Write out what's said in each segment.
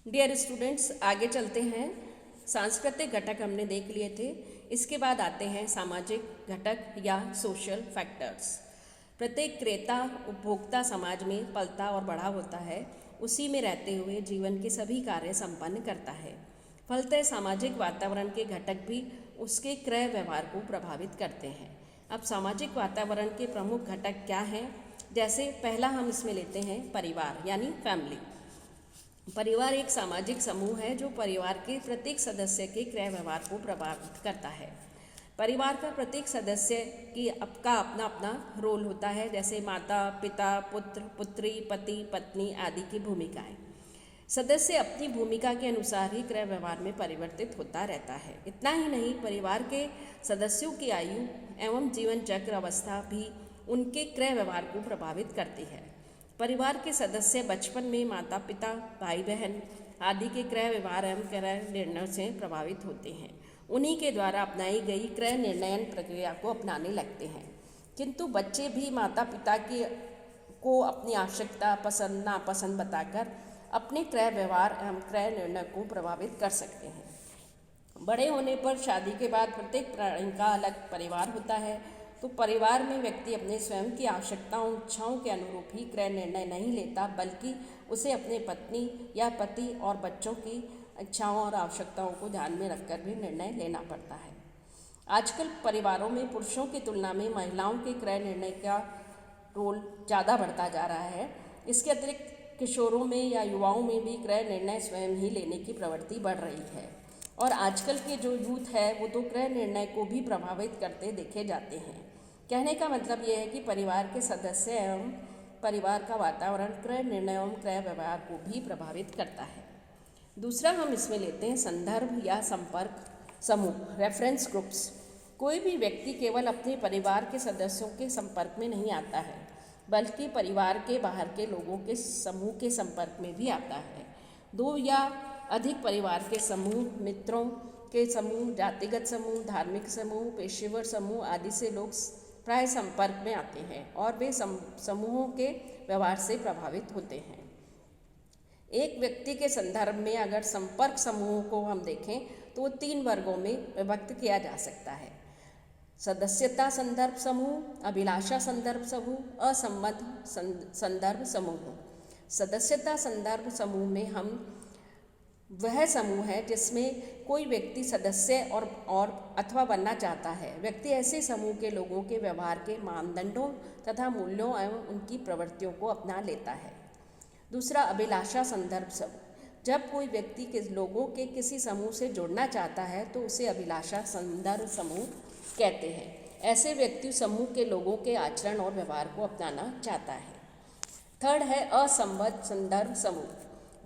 Dear students, आगे चलते हैं। सांस्कृतिक घटक हमने देख लिए थे। इसके बाद आते हैं सामाजिक घटक या सोशल फैक्टर्स। प्रत्येक क्रेता उपभोक्ता समाज में पलता और बड़ा होता है, उसी में रहते हुए जीवन के सभी कार्य संपन्न करता है। फलतः सामाजिक वातावरण के घटक भी उसके क्रय व्यवहार को प्रभावित करते हैं। अब सामाजिक वातावरण के प्रमुख घटक क्या हैं? जैसे पहला हम इसमें लेते हैं परिवार यानी फैमिली। परिवार एक सामाजिक समूह है जो परिवार के प्रत्येक सदस्य के क्रय व्यवहार को प्रभावित करता है। परिवार का प्रत्येक सदस्य की अपना अपना रोल होता है, जैसे माता पिता पुत्र पुत्री पति पत्नी आदि की भूमिकाएं। सदस्य अपनी भूमिका के अनुसार ही क्रय व्यवहार में परिवर्तित होता रहता है। इतना ही नहीं, परिवार के सदस्यों की आयु एवं जीवन चक्र अवस्था भी उनके क्रय व्यवहार को प्रभावित करती है। परिवार के सदस्य बचपन में माता पिता भाई बहन आदि के क्रय व्यवहार एवं क्रय निर्णय से प्रभावित होते हैं। उन्हीं के द्वारा अपनाई गई क्रय निर्णयन प्रक्रिया को अपनाने लगते हैं। किंतु बच्चे भी माता पिता को अपनी आवश्यकता पसंद नापसंद बताकर अपने क्रय व्यवहार एवं क्रय निर्णय को प्रभावित कर सकते हैं। बड़े होने पर शादी के बाद प्रत्येक प्राणी का अलग परिवार होता है, तो परिवार में व्यक्ति अपने स्वयं की आवश्यकताओं इच्छाओं के अनुरूप ही क्रय निर्णय नहीं लेता, बल्कि उसे अपने पत्नी या पति और बच्चों की इच्छाओं और आवश्यकताओं को ध्यान में रखकर भी निर्णय लेना पड़ता है। आजकल परिवारों में पुरुषों की तुलना में महिलाओं के क्रय निर्णय का रोल ज़्यादा बढ़ता जा रहा है। इसके अतिरिक्त किशोरों में या युवाओं में भी क्रय निर्णय स्वयं ही लेने की प्रवृत्ति बढ़ रही है, और आजकल के जो यूथ है वो तो क्रय निर्णय को भी प्रभावित करते देखे जाते हैं। कहने का मतलब ये है कि परिवार के सदस्य एवं परिवार का वातावरण क्रय निर्णय एवं क्रय व्यवहार को भी प्रभावित करता है। दूसरा हम इसमें लेते हैं संदर्भ या संपर्क समूह, रेफरेंस ग्रुप्स। कोई भी व्यक्ति केवल अपने परिवार के सदस्यों के संपर्क में नहीं आता है, बल्कि परिवार के बाहर के लोगों के समूह के संपर्क में भी आता है। दो या अधिक परिवार के समूह, मित्रों के समूह, जातिगत समूह, धार्मिक समूह, पेशेवर समूह आदि से लोग प्राय संपर्क में आते हैं और वे समूहों के व्यवहार से प्रभावित होते हैं। एक व्यक्ति के संदर्भ में अगर संपर्क समूहों को हम देखें तो वो 3 वर्गों में विभक्त किया जा सकता है: सदस्यता संदर्भ समूह, अभिलाषा संदर्भ समूह, असंबद्ध संदर्भ समूह। सदस्यता संदर्भ समूह में हम वह समूह है जिसमें कोई व्यक्ति सदस्य और अथवा बनना चाहता है। व्यक्ति ऐसे समूह के लोगों के व्यवहार के मानदंडों तथा मूल्यों एवं उनकी प्रवृत्तियों को अपना लेता है। दूसरा, अभिलाषा संदर्भ समूह। जब कोई व्यक्ति के लोगों के किसी समूह से जुड़ना चाहता है तो उसे अभिलाषा संदर्भ समूह कहते हैं। ऐसे व्यक्ति समूह के लोगों के आचरण और व्यवहार को अपनाना चाहता है। थर्ड है असंबद्ध संदर्भ समूह।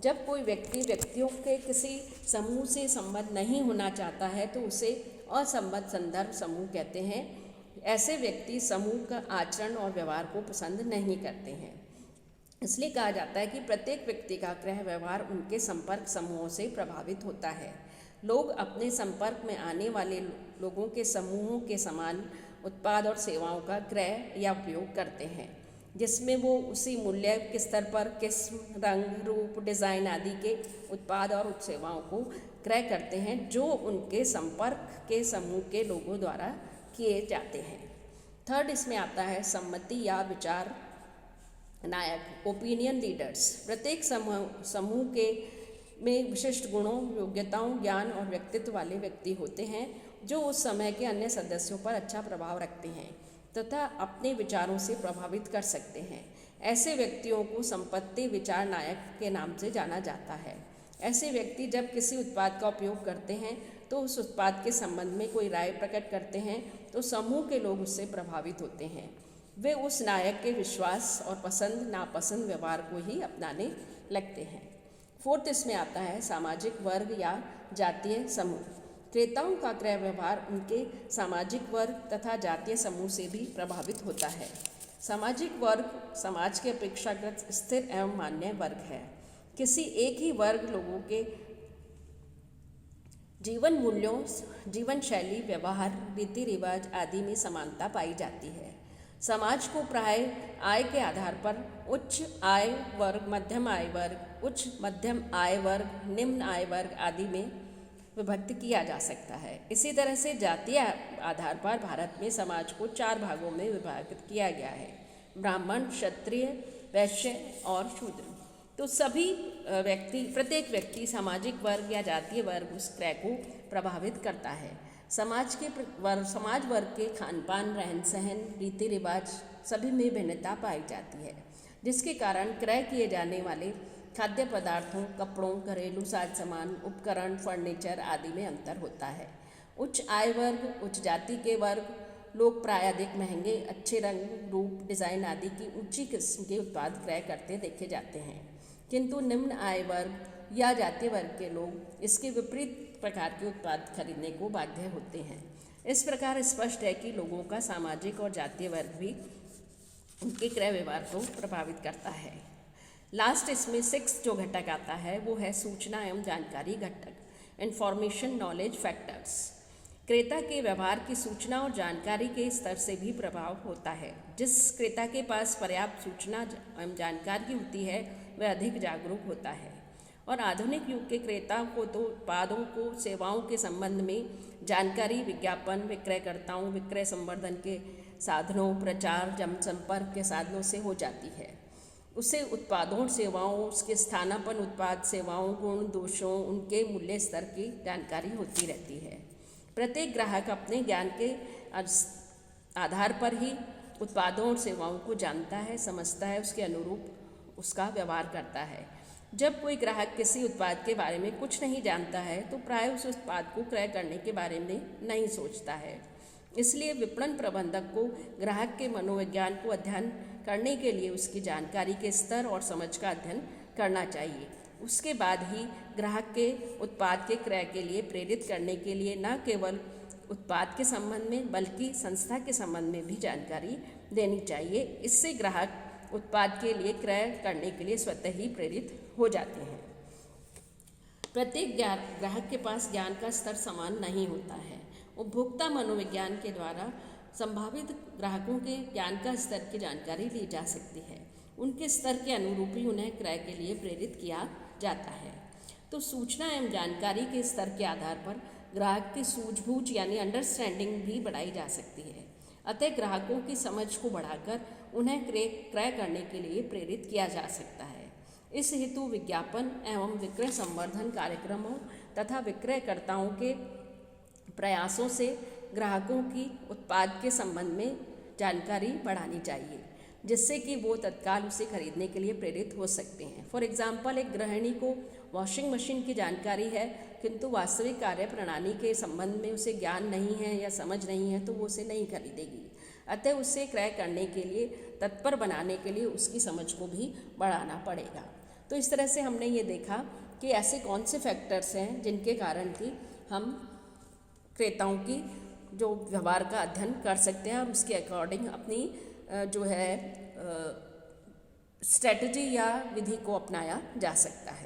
जब कोई व्यक्ति व्यक्तियों के किसी समूह से संबद्ध नहीं होना चाहता है तो उसे असंबद्ध संदर्भ समूह कहते हैं। ऐसे व्यक्ति समूह का आचरण और व्यवहार को पसंद नहीं करते हैं। इसलिए कहा जाता है कि प्रत्येक व्यक्ति का क्रय व्यवहार उनके संपर्क समूहों से प्रभावित होता है। लोग अपने संपर्क में आने वाले लोगों के समूहों के समान उत्पाद और सेवाओं का क्रय या उपयोग करते हैं, जिसमें वो उसी मूल्य के स्तर पर किस्म, रंग, रूप, डिज़ाइन आदि के उत्पाद और सेवाओं को क्रय करते हैं जो उनके संपर्क के समूह के लोगों द्वारा किए जाते हैं। थर्ड इसमें आता है सम्मति या विचार नायक, ओपिनियन लीडर्स। प्रत्येक समूह के में विशिष्ट गुणों, योग्यताओं, ज्ञान और व्यक्तित्व वाले व्यक्ति होते हैं जो उस समय के अन्य सदस्यों पर अच्छा प्रभाव रखते हैं तथा अपने विचारों से प्रभावित कर सकते हैं। ऐसे व्यक्तियों को संपत्ति विचार नायक के नाम से जाना जाता है। ऐसे व्यक्ति जब किसी उत्पाद का उपयोग करते हैं तो उस उत्पाद के संबंध में कोई राय प्रकट करते हैं तो समूह के लोग उससे प्रभावित होते हैं। वे उस नायक के विश्वास और पसंद नापसंद व्यवहार को ही अपनाने लगते हैं। फोर्थ इसमें आता है सामाजिक वर्ग या जातीय समूह। क्रेताओं का क्रय व्यवहार उनके सामाजिक वर्ग तथा जातीय समूह से भी प्रभावित होता है। सामाजिक वर्ग समाज के अपेक्षाकृत स्थिर एवं मान्य वर्ग है। किसी एक ही वर्ग लोगों के जीवन मूल्यों, जीवन शैली, व्यवहार, रीति रिवाज आदि में समानता पाई जाती है। समाज को प्राय आय के आधार पर उच्च आय वर्ग, मध्यम आय वर्ग, उच्च मध्यम आय वर्ग, निम्न आय वर्ग आदि में विभक्त किया जा सकता है। इसी तरह से जातीय आधार पर भारत में समाज को 4 भागों में विभाजित किया गया है: ब्राह्मण, क्षत्रिय, वैश्य और शूद्र। तो सभी प्रत्येक व्यक्ति सामाजिक वर्ग या जातीय वर्ग उस क्रय को प्रभावित करता है। समाज वर्ग के खान पान, रहन सहन, रीति रिवाज सभी में भिन्नता पाई जाती है, जिसके कारण क्रय किए जाने वाले खाद्य पदार्थों, कपड़ों, घरेलू साज सामान, उपकरण, फर्नीचर आदि में अंतर होता है। उच्च आय वर्ग, उच्च जाति के वर्ग लोग प्राय अधिक महंगे, अच्छे रंग, रूप, डिज़ाइन आदि की ऊंची किस्म के उत्पाद क्रय करते देखे जाते हैं, किंतु निम्न आय वर्ग या जातीय वर्ग के लोग इसके विपरीत प्रकार के उत्पाद खरीदने को बाध्य होते हैं। इस प्रकार स्पष्ट है कि लोगों का सामाजिक और जातीय वर्ग भी उनके क्रय व्यवहार को प्रभावित करता है। लास्ट इसमें 6 जो घटक आता है वो है सूचना एवं जानकारी घटक, इंफॉर्मेशन नॉलेज फैक्टर्स। क्रेता के व्यवहार की सूचना और जानकारी के स्तर से भी प्रभाव होता है। जिस क्रेता के पास पर्याप्त सूचना एवं जानकारी होती है वह अधिक जागरूक होता है। और आधुनिक युग के क्रेता को तो उत्पादों को, सेवाओं के संबंध में जानकारी विज्ञापन, विक्रयकर्ताओं, विक्रय संवर्धन के साधनों, प्रचार, जनसंपर्क के साधनों से हो जाती है। उसे उत्पादों और सेवाओं, उसके स्थानापन्न उत्पाद सेवाओं, गुण दोषों, उनके मूल्य स्तर की जानकारी होती रहती है। प्रत्येक ग्राहक अपने ज्ञान के आधार पर ही उत्पादों और सेवाओं को जानता है, समझता है, उसके अनुरूप उसका व्यवहार करता है। जब कोई ग्राहक किसी उत्पाद के बारे में कुछ नहीं जानता है तो प्राय उस उत्पाद को क्रय करने के बारे में नहीं सोचता है। इसलिए विपणन प्रबंधक को ग्राहक के मनोविज्ञान को अध्ययन करने के लिए उसकी जानकारी के स्तर और समझ का अध्ययन करना चाहिए। उसके बाद ही ग्राहक के उत्पाद के क्रय के लिए प्रेरित करने के लिए न केवल उत्पाद के संबंध में बल्कि संस्था के संबंध में भी जानकारी देनी चाहिए। इससे ग्राहक उत्पाद के लिए क्रय करने के लिए स्वतः ही प्रेरित हो जाते हैं। प्रत्येक ग्राहक के पास ज्ञान का स्तर समान नहीं होता है। उपभोक्ता मनोविज्ञान के द्वारा संभावित ग्राहकों के ज्ञान का स्तर की जानकारी ली जा सकती है। उनके स्तर के अनुरूप ही उन्हें क्रय के लिए प्रेरित किया जाता है। तो सूचना एवं जानकारी के स्तर के आधार पर ग्राहक की सूझबूझ यानी अंडरस्टैंडिंग भी बढ़ाई जा सकती है। अतः ग्राहकों की समझ को बढ़ाकर उन्हें क्रय करने के लिए प्रेरित किया जा सकता है। इस हेतु विज्ञापन एवं विक्रय संवर्धन कार्यक्रमों तथा विक्रयकर्ताओं के प्रयासों से ग्राहकों की उत्पाद के संबंध में जानकारी बढ़ानी चाहिए, जिससे कि वो तत्काल उसे खरीदने के लिए प्रेरित हो सकते हैं। फॉर एग्जाम्पल, एक गृहिणी को वॉशिंग मशीन की जानकारी है किंतु वास्तविक कार्य प्रणाली के संबंध में उसे ज्ञान नहीं है या समझ नहीं है तो वो उसे नहीं खरीदेगी। अतः उसे क्रय करने के लिए तत्पर बनाने के लिए उसकी समझ को भी बढ़ाना पड़ेगा। तो इस तरह से हमने ये देखा कि ऐसे कौन से फैक्टर्स हैं जिनके कारण कि हम क्रेताओं की जो व्यवहार का अध्ययन कर सकते हैं और उसके अकॉर्डिंग अपनी जो है स्ट्रेटजी या विधि को अपनाया जा सकता है।